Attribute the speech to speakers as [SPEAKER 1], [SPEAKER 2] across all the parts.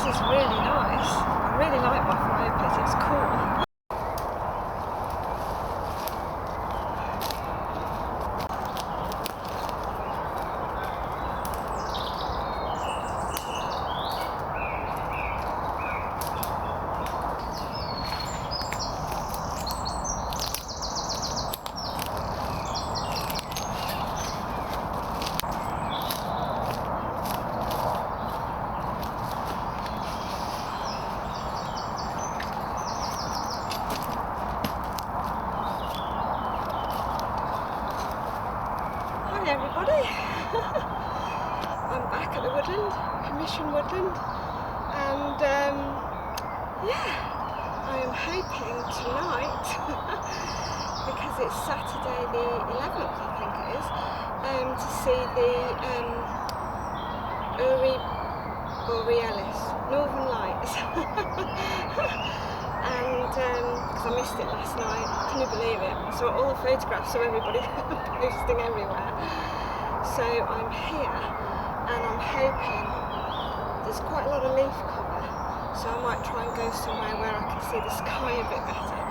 [SPEAKER 1] is really nice. I really like my fire pit, it's cool. Hi everybody, I'm back at the woodland, Commission Woodland, and yeah, I am hoping tonight, because it's Saturday the 11th I think it is, to see the Borealis, Northern Lights. And because I missed it last night, couldn't believe it. I saw all the photographs of everybody posting everywhere. So I'm here and I'm hoping there's quite a lot of leaf cover, so I might try and go somewhere where I can see the sky a bit better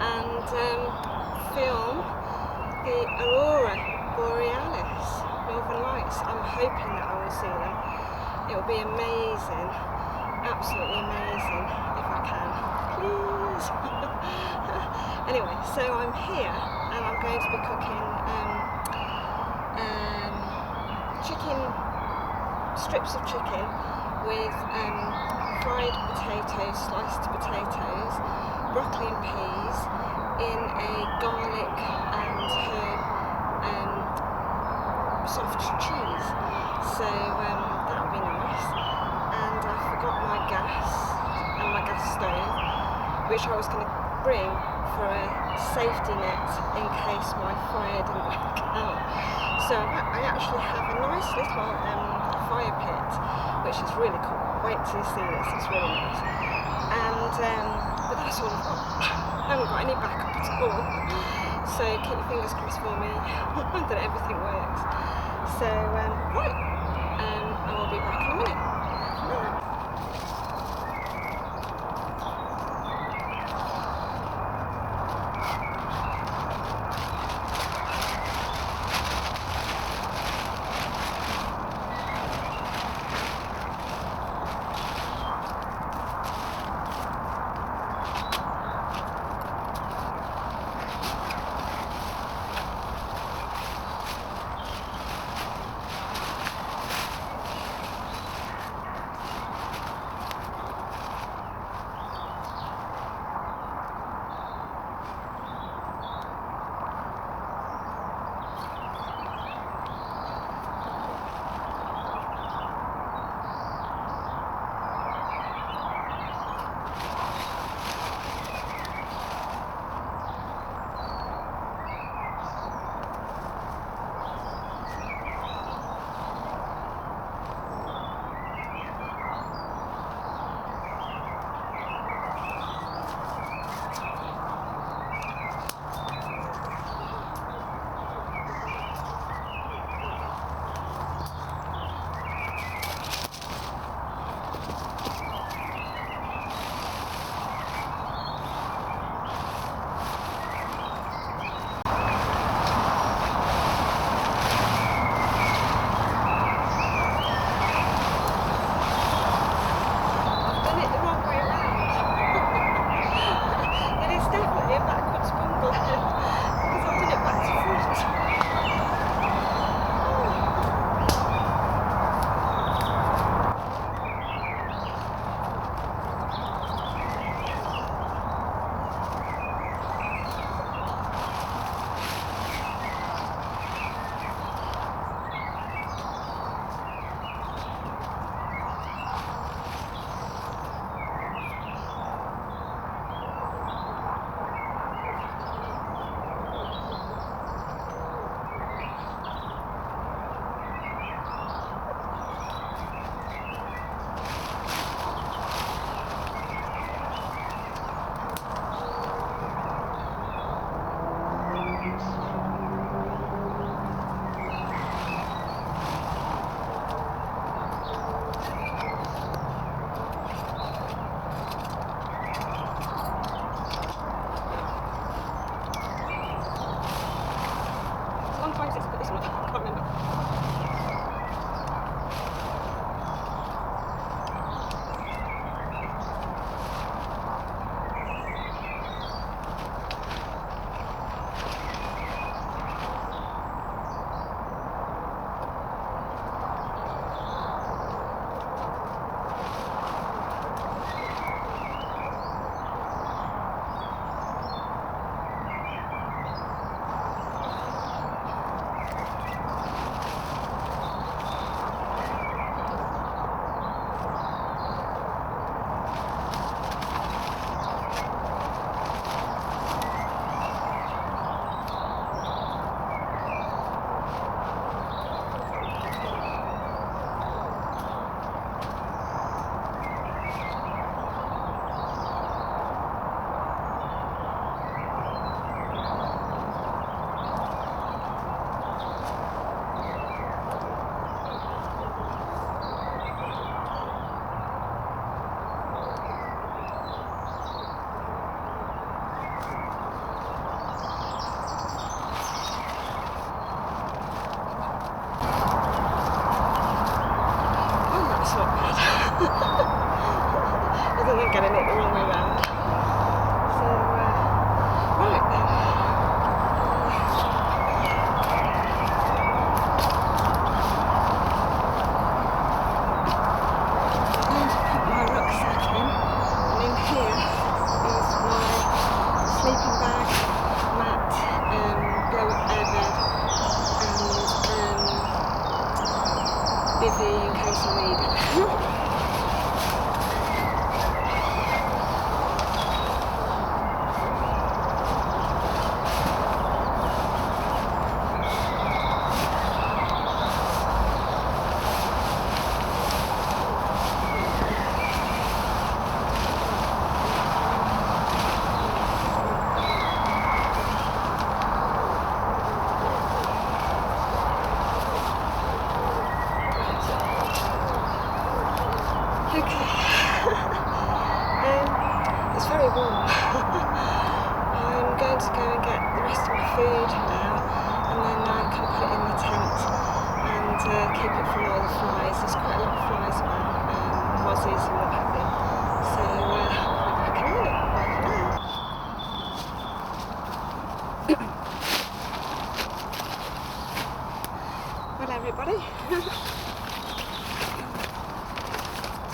[SPEAKER 1] and film the Aurora Borealis, Northern Lights. I'm hoping that I will see them. It will be amazing, absolutely amazing if I can. Please. Anyway, so I'm here and I'm going to be cooking strips of chicken with fried potatoes, sliced potatoes, broccoli and peas in a garlic and herb soft cheese. So that'll be nice. And I forgot my gas and my gas stove, which I was going to bring for a safety net in case my fire didn't work out. So I actually have a nice little fire pit, which is really cool. Wait till you see this, it's really nice. And but that's all I've got. I haven't got any backup at all. So keep your fingers crossed for me that everything works. So right, I will be back in a minute.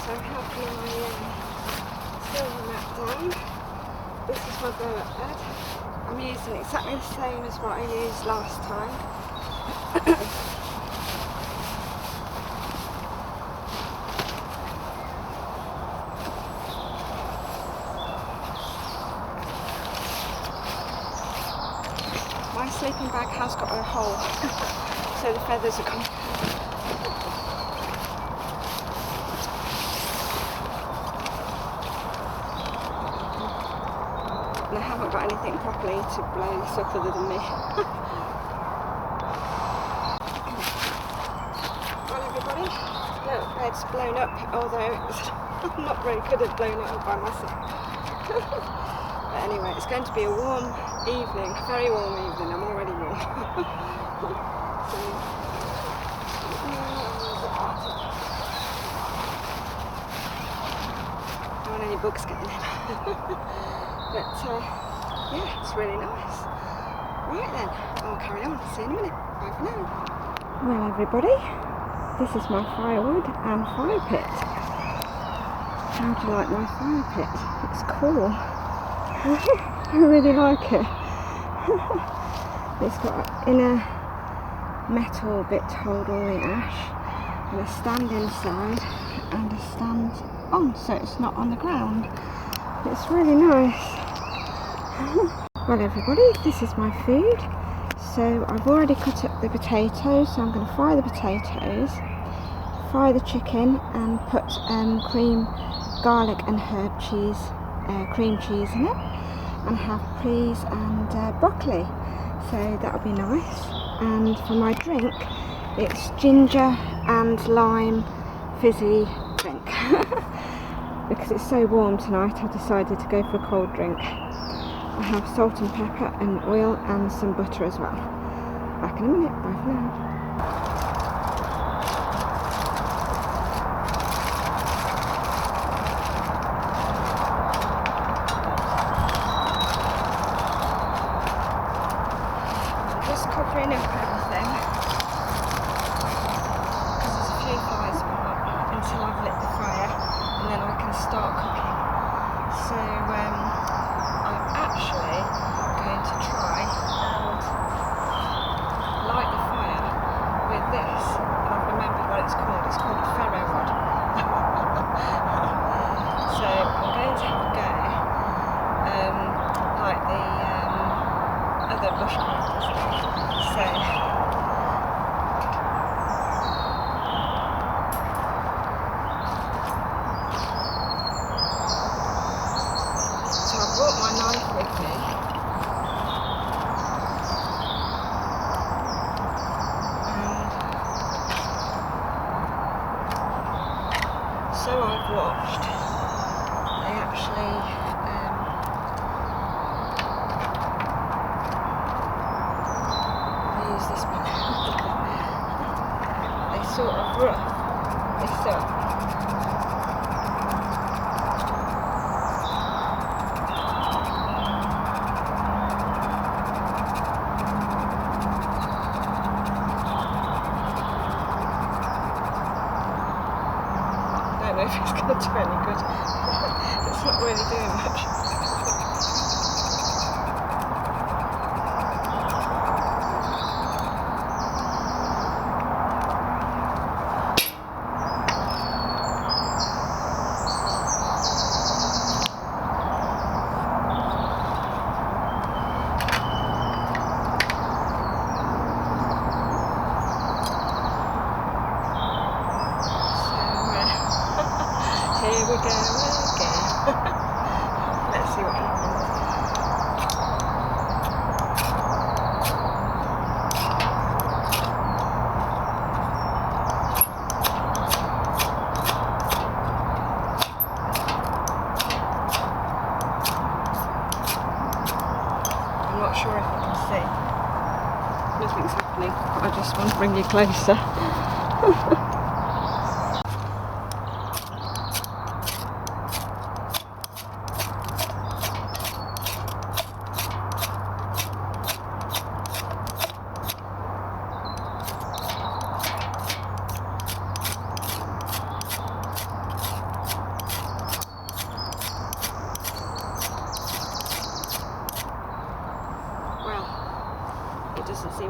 [SPEAKER 1] So how can I seal the mat down? This is my blow up bed. I'm using exactly the same as what I used last time. My sleeping bag has got a hole, so the feathers are coming. And I haven't got anything properly to blow this up other than me. Well everybody, little bed's blown up, although I'm not very good at blowing it up by myself. But anyway, it's going to be a warm evening, very warm evening. I'm already warm. So, don't want any bugs getting in. But yeah, it's really nice. Right then, I'll carry on. See you in a minute. Bye for now. Well everybody, this is my firewood and fire pit. How do you like my fire pit? It's cool. I really like it. It's got an inner metal bit to hold all the ash, and a stand inside and a stand on, so it's not on the ground. It's really nice. Well everybody, this is my food. So I've already cut up the potatoes, so I'm going to fry the potatoes, fry the chicken and put cream, garlic and herb cheese, cream cheese in it, and have peas and broccoli, so that'll be nice. And for my drink, it's ginger and lime fizzy drink. Because it's so warm tonight, I decided to go for a cold drink. I have salt and pepper and oil and some butter as well. Back in a minute. Bye for now. Covering up everything because there's a few fires burning until I've lit the fire, and then I can start cooking. So I'm actually going to try and light the fire with this, and I've remembered what it's called. It's called a ferro rod. So I'm going to have a go like the other bushcrafters do. So I've brought my knife with me, and so I've watched. They actually use this one. They sort of rough this up. I don't know if it's going to do any good. It's not really doing much. Here we go again. Let's see what happens. I'm not sure if you can see. Nothing's happening, but I just want to bring you closer.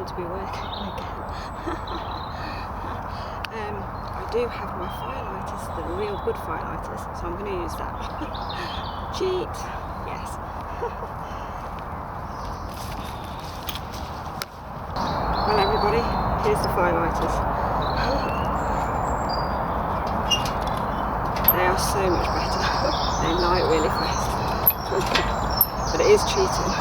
[SPEAKER 1] to be working again. I do have my firelighters, the real good firelighters, so I'm going to use that. Cheat! Yes. Well everybody, here's the firelighters. They are so much better. They light really fast. But it is cheating.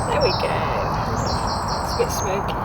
[SPEAKER 1] There we go. It's a bit smoky.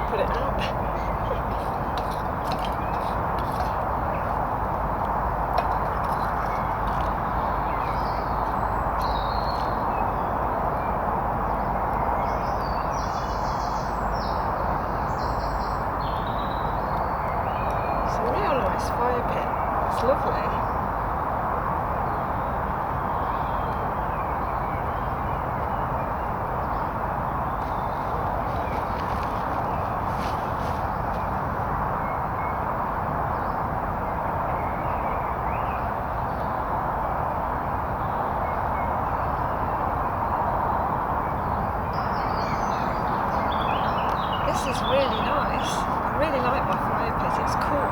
[SPEAKER 1] Put it out. It's a real nice fire pit. It's lovely. This is really nice. I really like my fire pit, it's cool.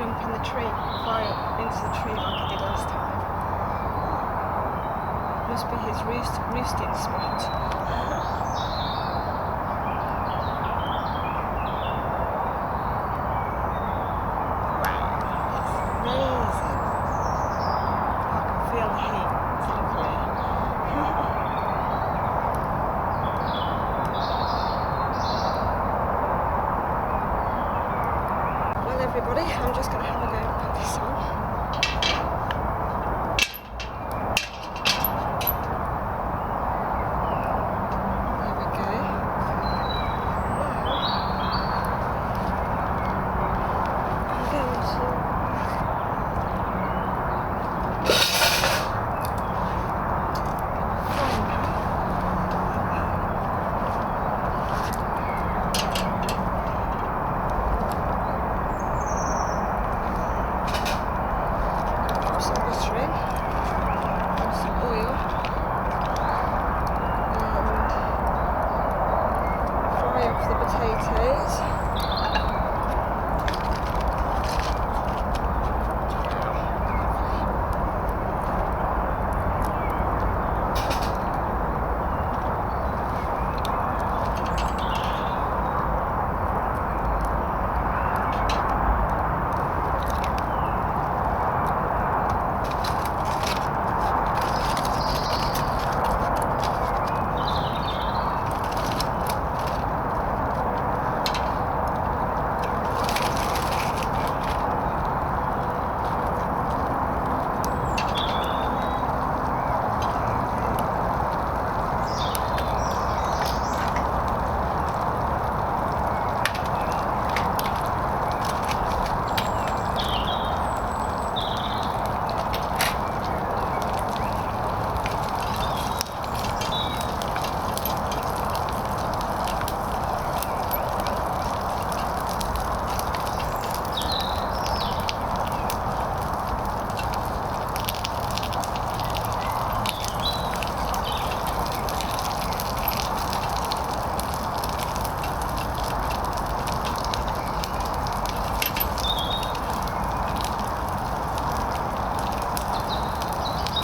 [SPEAKER 1] jump in the tree, fly up into the tree like I did last time. Must be his roosting spot. Wow, that's amazing. I can feel the heat. It's lovely. Well, everybody, I'm just going to have a go and put this on.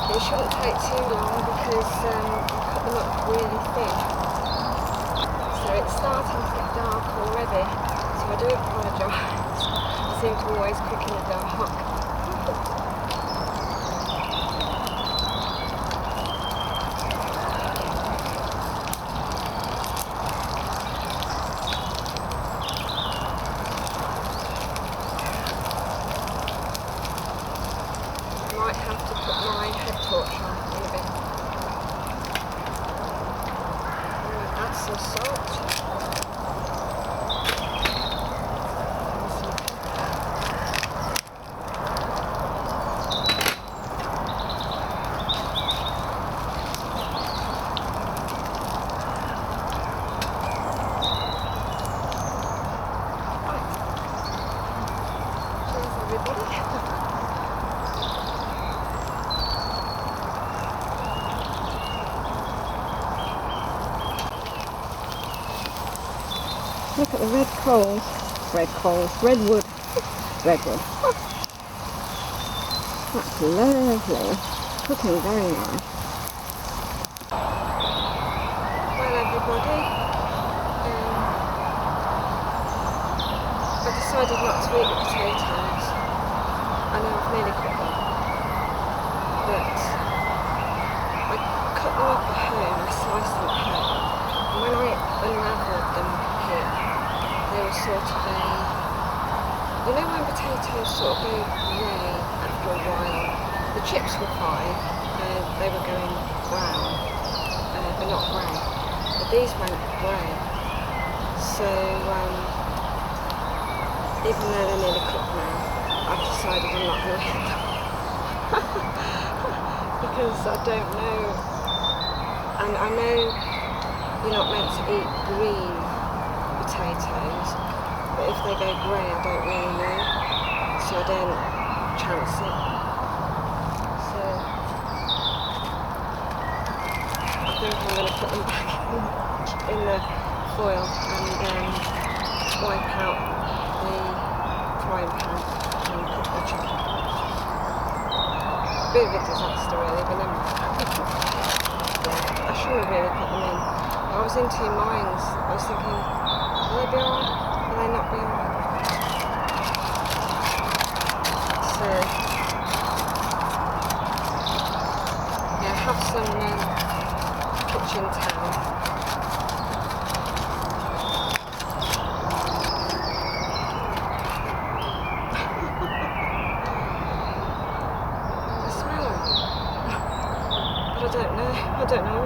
[SPEAKER 1] It shouldn't take too long because I cut them up really thin. So it's starting to get dark already, so I do apologise. I seem to always cook in the dark. Might have to put my head torch on in a bit. Add some salt. Right. Cheers, everybody. Look at the redwood. Redwood. That's lovely. Looking very nice. Well, everybody, I decided not to eat the potatoes. I know I've nearly cooked them, but I cut them up at home. I sliced them at home, and when I unravelled them here, they were sort of you know when potatoes sort of go grey after a while, the chips were fine, they were going brown, but not grey, but these went grey, so even though they're nearly cooked now, I've decided I'm not going to eat them, because I don't know, and I know you're not meant to eat green potatoes, but if they go grey I don't really know, so I don't chance it. So I think I'm going to put them back in the foil and wipe out the frying pan and bit of a disaster really, but never mind. Yeah, I shouldn't have really put them in. I was in two minds. I was thinking, will they be alright? Will they not be alright? So, yeah, have some kitchen towel. I don't know.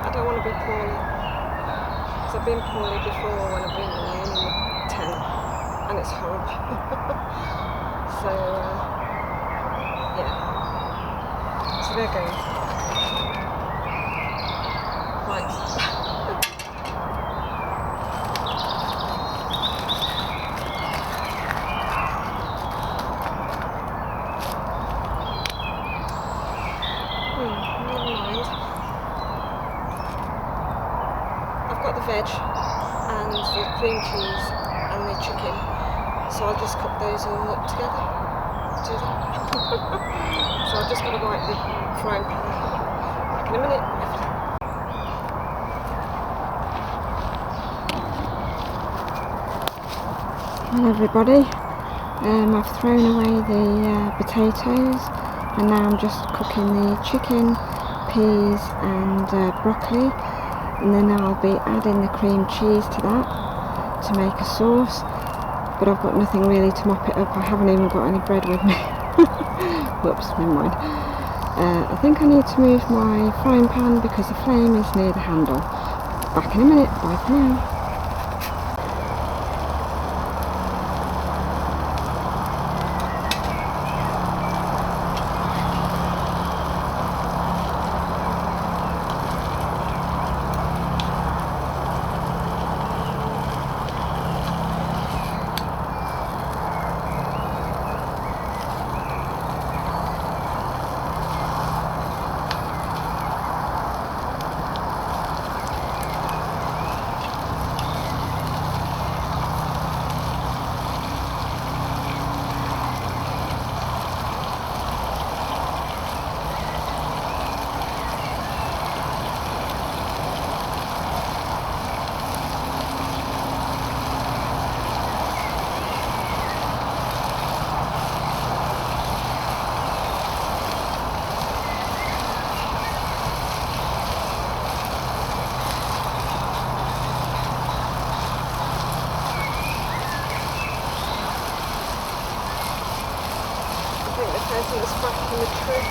[SPEAKER 1] I don't want to be poorly. Because I've been poorly before when I've been alone in the tent. And it's horrible. So, yeah. So there goes. Right. Never mind. I've got the veg and the cream cheese and the chicken, so I'll just cook those all up together. Do that. So I've just got to wipe the frying pan. Back in a minute. Hello everybody. I've thrown away the potatoes and now I'm just cooking the chicken, peas and broccoli, and then I'll be adding the cream cheese to that to make a sauce, but I've got nothing really to mop it up. I haven't even got any bread with me. Whoops, never mind. I think I need to move my frying pan because the flame is near the handle. Back in a minute. Bye for now. Person that's back in the tree.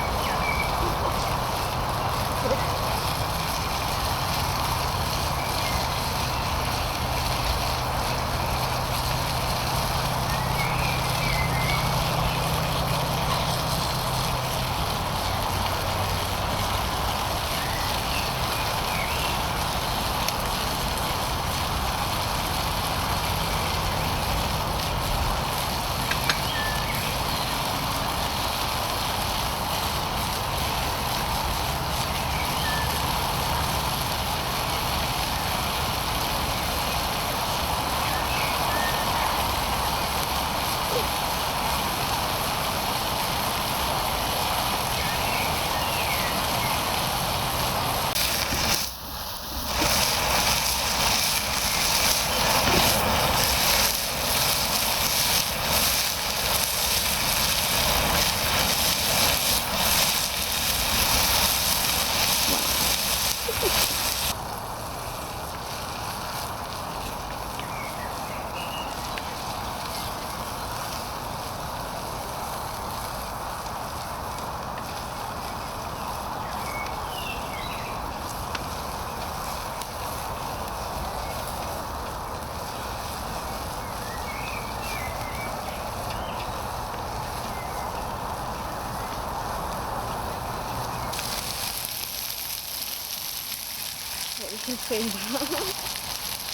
[SPEAKER 1] You can see that.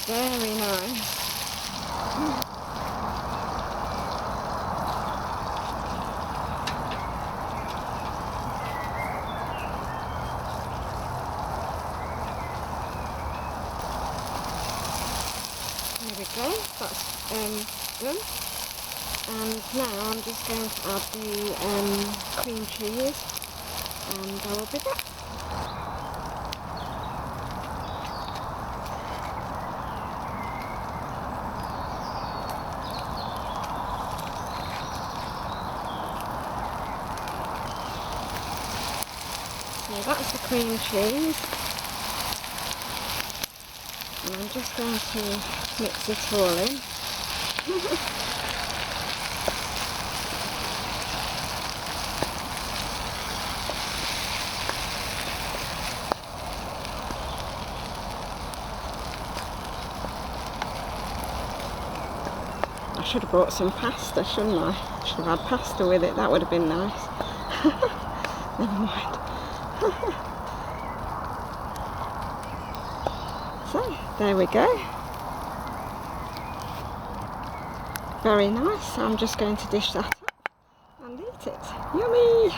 [SPEAKER 1] Very nice. There we go. That's done. And now I'm just going to add the cream cheese, and I will be back. So that's the cream cheese, and I'm just going to mix it all in. I should have brought some pasta, shouldn't I? Should have had pasta with it, that would have been nice. Never mind. So, there we go. Very nice. I'm just going to dish that up and eat it. Yummy!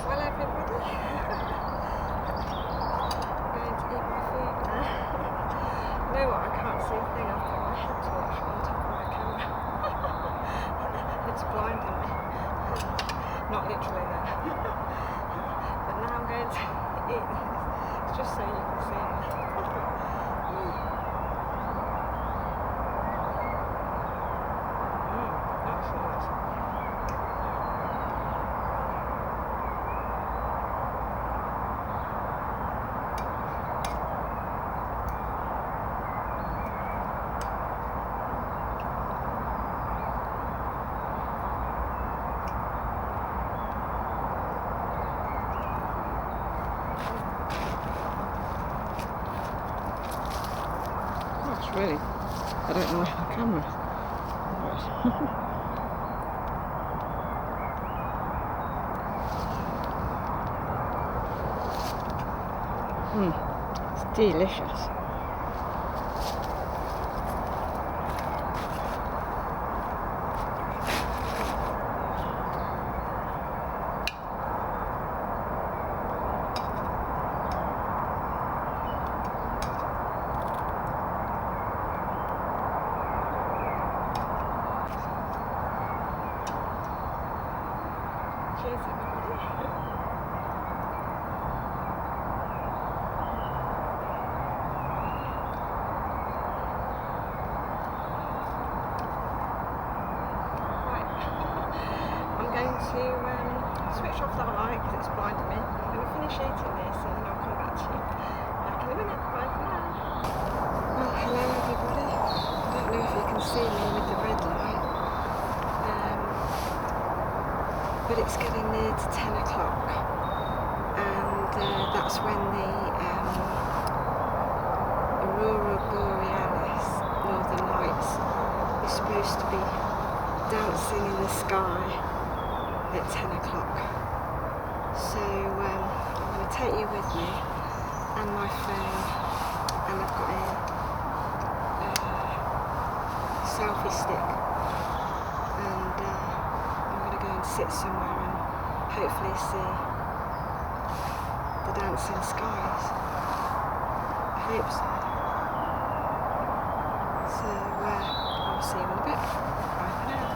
[SPEAKER 1] Well, everybody, I'm going to eat my food now. You know what, I can't see a thing. I've got my head torch on top of my camera. It's blinding me. Not literally though. But now I'm going to eat this. It's just so you can see me. That's nice. Really, I don't know where the camera is. It's delicious. Cheers, everybody. Switch off that light because it's blinding me. I'm going to finish eating this and then I'll come back to you. Back in a minute. Bye for now. Well, hello everybody. I don't know if you can see me with the red light. But it's getting near to 10 o'clock. And that's when the Aurora Borealis, Northern Lights, is supposed to be dancing in the sky at 10 o'clock. So I'm going to take you with me and my phone, and I've got a selfie stick, and I'm going to go and sit somewhere and hopefully see the dancing skies. I hope so. So I'll see you in a bit. Bye for now.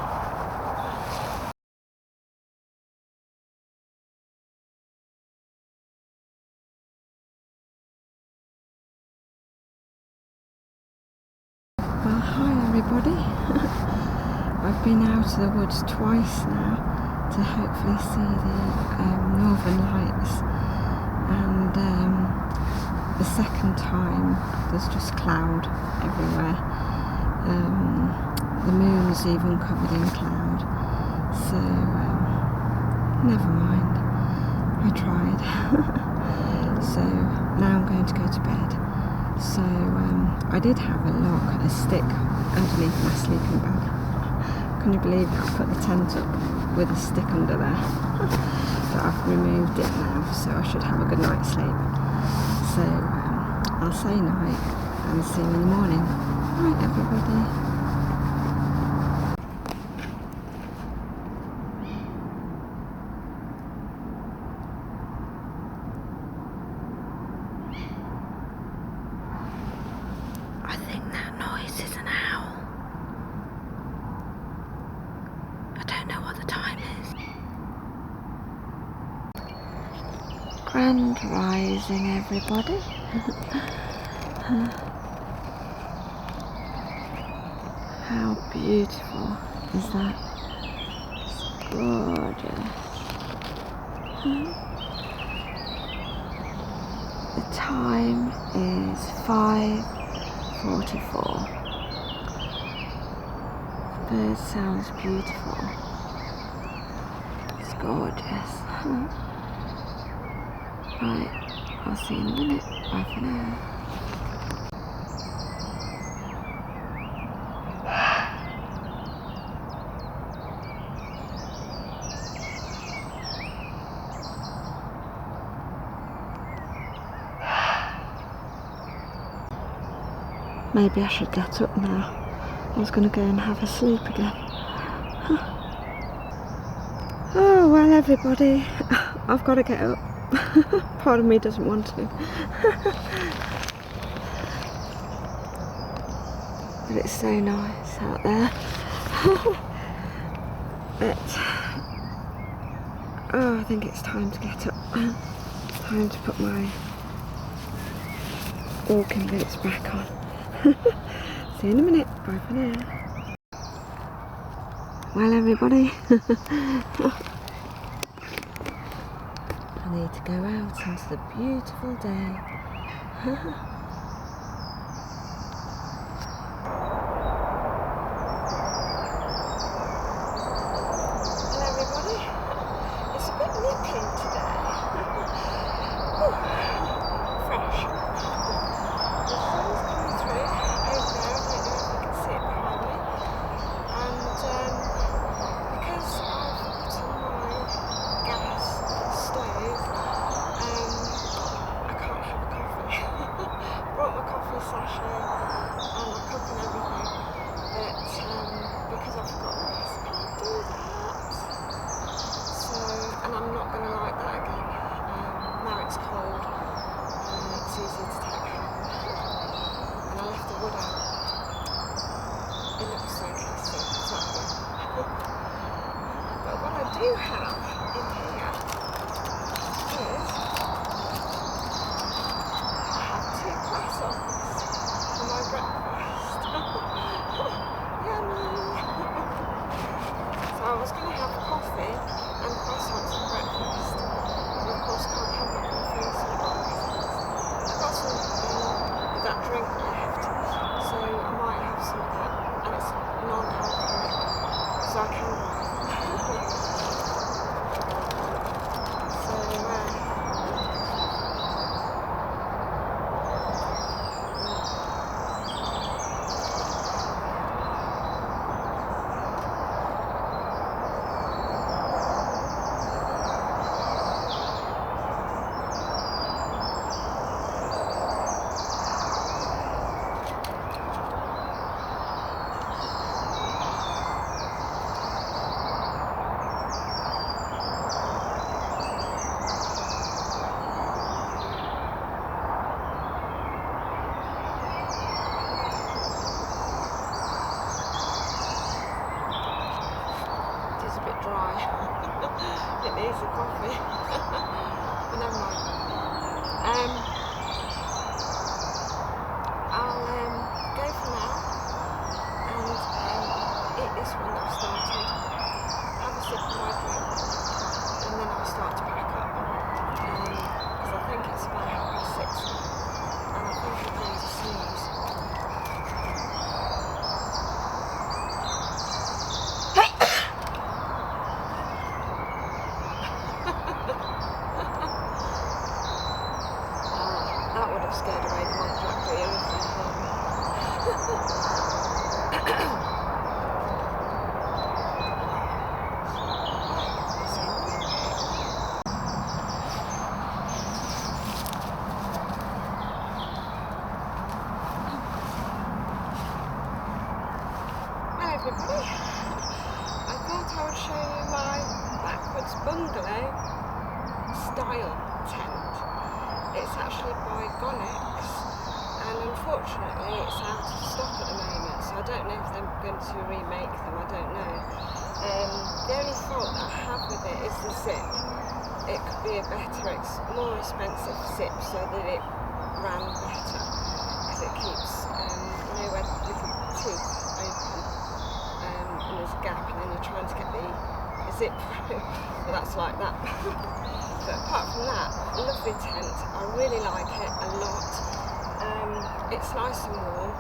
[SPEAKER 1] Well, hi everybody. I've been out of the woods twice now to hopefully see the Northern Lights, and the second time there's just cloud everywhere. The moon's even covered in cloud, so never mind, I tried. So now I'm going to go to bed. So I did have a stick underneath my sleeping bag, Can you believe it? I put the tent up with a stick under there. But I've removed it now, so I should have a good night's sleep. So I'll say night and see you in the morning. Night, everybody. I think that noise is an owl. I don't know what the time is. Grand rising, everybody. How beautiful is that? It's gorgeous. The time is 5:44. The bird sounds beautiful. It's gorgeous. Right, I'll see you in a minute. Bye for now. Maybe I should get up now. I was going to go and have a sleep again. Oh, well, everybody, I've got to get up. Part of me doesn't want to. But it's so nice out there. But, oh, I think it's time to get up. Time to put my walking boots back on. See you in a minute. Bye for now. Well, everybody, I need to go out into the beautiful day. Hello, everybody. It's a bit nippy today. Fresh. The sun's coming through over there. I don't know if you can see it behind me. And because I've got on my gas stove, I can't have a coffee. Brought my coffee sachet and my cup and everything, but because I've forgotten this, I can't do that. So, and I'm not going to like that again. Now it's cold, it's easy to take home. And I left the wood out. It looks okay still, it's not good. But what I do have in here is I have 2 croissants for my breakfast. Yummy! So I was going to have coffee and croissants for breakfast, but of course can't have my coffee, so I've got croissants. I've got some of that drink left, so I might have some of that, and it's non-alcoholic, so I can drive. Dry. It needs a coffee. But never mind. I'll go for now and eat this one that I've started, have a sip of my drink, and then I'll start to pack up. Because I think it's about 6:30 and I think I'm going to snooze. That would have scared away the muntjac deer if they had. Bungalow style tent. It's actually by Gonex, and unfortunately it's out of stock at the moment, so I don't know if they're going to remake them, I don't know. The only fault that I have with it is the zip. It could be a better, more expensive zip so that it ran better, because it keeps, you know, where the teeth open and there's a gap and then you're trying to get the zip through, but that's like that. But apart from that, lovely tent, I really like it a lot. It's nice and warm,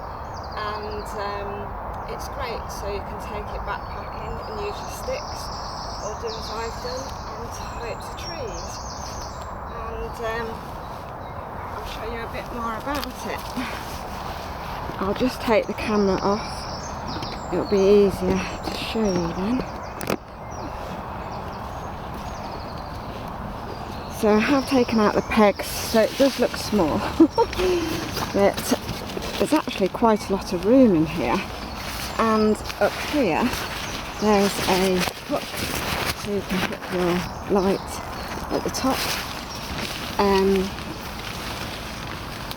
[SPEAKER 1] and it's great, so you can take it backpacking and use your sticks, or do as I've done and tie it to trees. And I'll show you a bit more about it. I'll just take the camera off, it'll be easier to show you then. So I have taken out the pegs, so it does look small, but there's actually quite a lot of room in here. And up here there's a hook, so you can put your light at the top.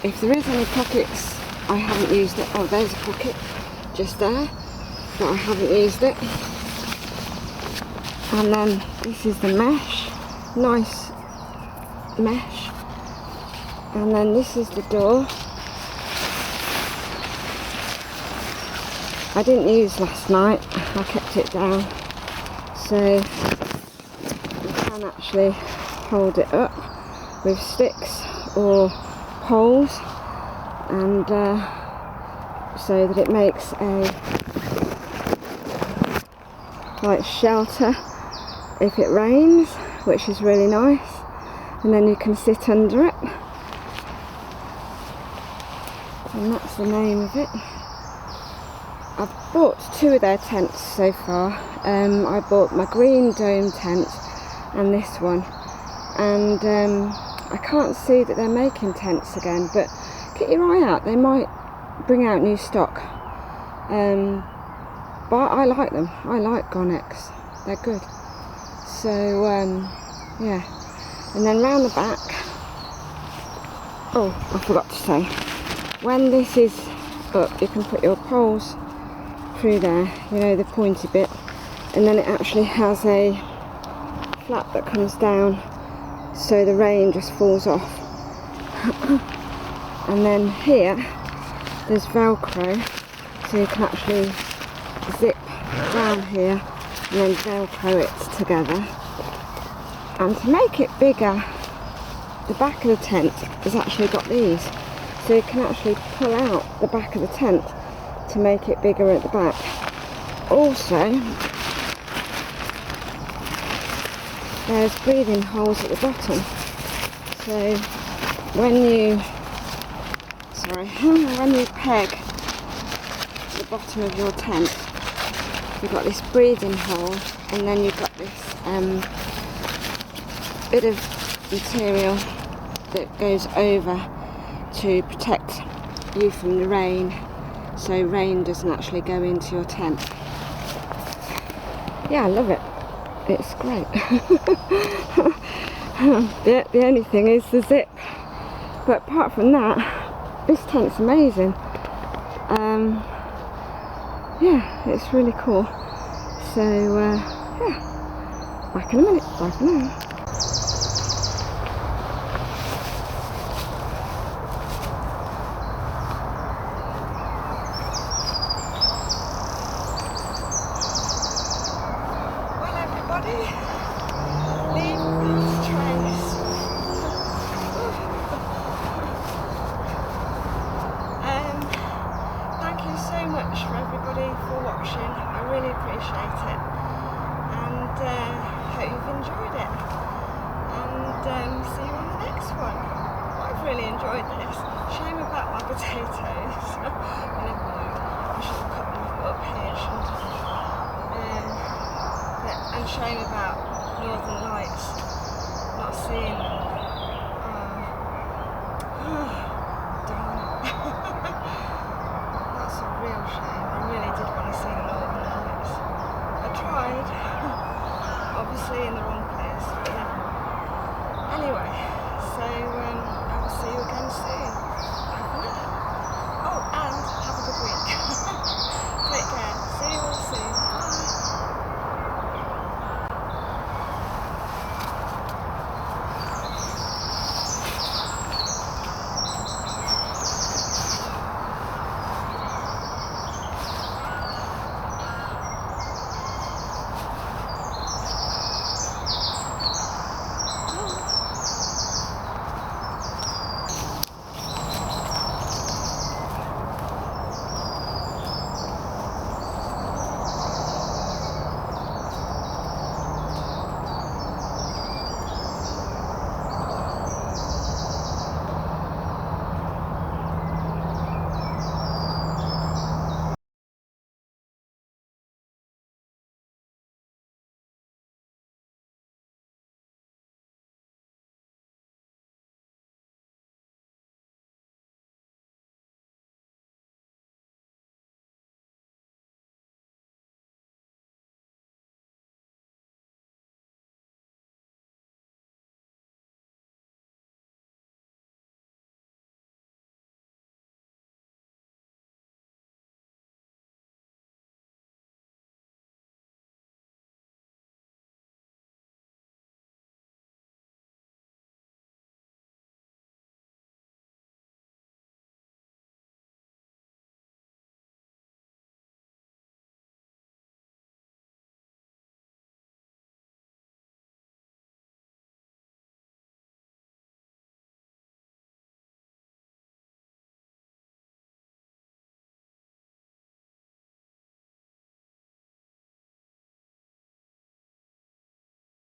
[SPEAKER 1] If there is any pockets, I haven't used it. Oh, there's a pocket just there, but I haven't used it. And then this is the mesh, nice mesh, and then this is the door. I didn't use last night, I kept it down, so you can actually hold it up with sticks or poles, and so that it makes a like shelter if it rains, which is really nice. And then you can sit under it, and that's the name of it. I've bought two of their tents so far. I bought my green dome tent and this one, and I can't see that they're making tents again, but keep your eye out, they might bring out new stock. But I like them, I like Gonex, they're good. So yeah. And then round the back, oh, I forgot to say, when this is up, you can put your poles through there, you know, the pointy bit, and then it actually has a flap that comes down, so the rain just falls off. And then here, there's Velcro, so you can actually zip down here and then Velcro it together. And to make it bigger, the back of the tent has actually got these, so you can actually pull out the back of the tent to make it bigger at the back. Also, there's breathing holes at the bottom, so when you peg the bottom of your tent, you've got this breathing hole, and then you've got this bit of material that goes over to protect you from the rain, so rain doesn't actually go into your tent. Yeah, I love it, it's great. The only thing is the zip, but apart from that, this tent's amazing. Yeah, it's really cool. So yeah, back in a minute, bye for now. Thank you so much for everybody for watching, I really appreciate it, and hope you've enjoyed it, and see you on the next one. I've really enjoyed this. Shame about my potatoes. Never mind, I should have cut them up here, shouldn't I? And shame about Northern Lights, not seeing them. Darn it. That's a real shame. I really did want to see the Northern Lights. I tried, obviously in the wrong place. is. But yeah. Anyway, so I will see you again soon. Bye for now. Oh, and have a good week. Take care. See you all soon.